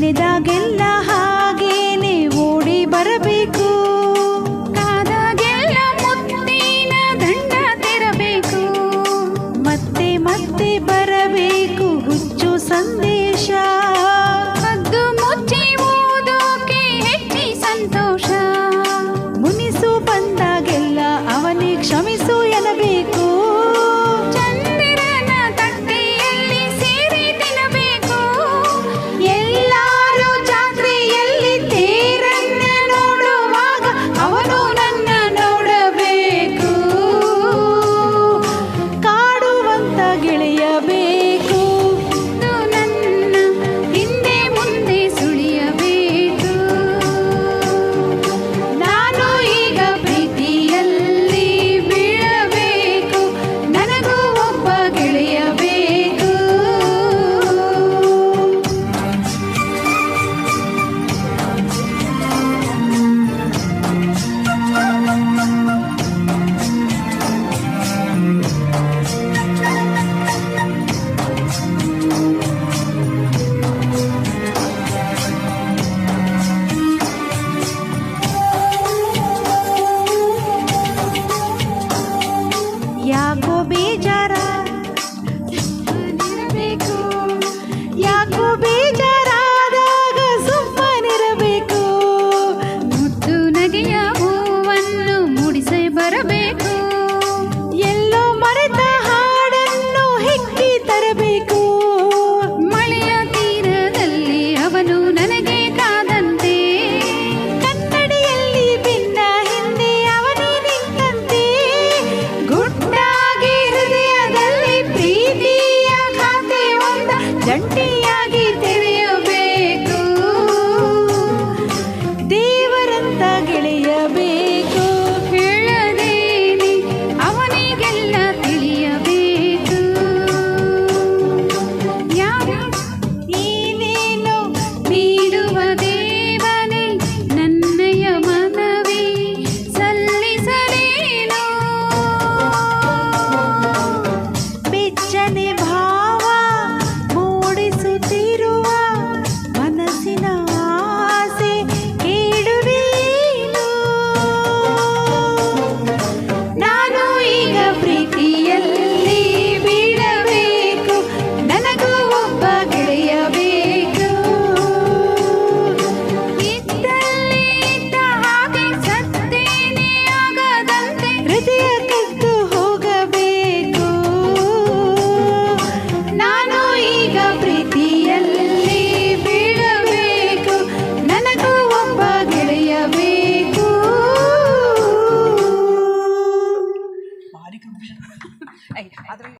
ನೆನೆದಾಗೆಲ್ಲ ಹಾಗೇನೆ ಓಡಿ ಬರಬೇಕು. ಕಾದಾಗೆಲ್ಲ ಮುತ್ತಿನ ದಂಡ ತೆರಬೇಕು. ಮತ್ತೆ ಮತ್ತೆ ಬರಬೇಕು ಹುಚ್ಚು ಸಂದೇಶ. ಕದ್ದು ಮುಚ್ಚಿ ಓದೋಕೆ ಹೆಚ್ಚಿ ಸಂತೋಷ. ಮುನಿಸು ಬಂದಾಗೆಲ್ಲ ಅವನೇ ಕ್ಷಮಿಸು ಎನ್ನಬೇಕು. ಚಂದಿರನ ತಟ್ಟೆಯಲ್ಲಿ ಸೇರಿ ತಿನ್ನಬೇಕು. ಎಲ್ಲಾರು ಜಾತ್ರೆಯಲ್ಲಿ ತೇರನ್ನ ನೋಡುವಾಗ ಅವನು ನನ್ನ ನೋಡಬೇಕು. ಕಾಡುವಂತ ಗೆಳೆಯ ಬೇಕು. ನನ್ನ ಹಿಂದೆ ಮುಂದೆ ಸುಳಿಯಬೇಕು. ನಾನು ಈಗ ಪ್ರೀತಿಯಲ್ಲಿ ಬೀಳಬೇಕು. ನನಗೂ ಒಬ್ಬ ಗೆಳೆಯ ಬೇಕು. ಯಾಕೋ ಬೇಜಾರ ಸುಮ್ಮನಿರಬೇಕು. ಯಾಕೋ ಬೇಜಾರಾದಾಗ ಸುಮ್ಮನಿರಬೇಕು. ಮುದ್ದು ನಗೆಯ ಹೂವನ್ನು ಮೂಡಿಸೇ ಬರಬೇಕು. ಎಲ್ಲೋ ಮರೆತ ಹಾಡನ್ನು ಹೆಕ್ಕಿ ತರಬೇಕು. ಮಳೆಯ ತೀರದಲ್ಲಿ ಅವನು ನನಗೆ ಕಾದಂತೆ. ಕನ್ನಡಿಯಲ್ಲಿ ಭಿನ್ನ ಹಿಂದೆ ಅವನೇ ನಿಂತಂತೆ. ಗುಟ್ಟಾಗಿ ಹೃದಯದಲ್ಲಿ ಪ್ರೀತಿಯ ಖಾತೆ ಒಂದ ಜಂಟಿಯಾಗಿ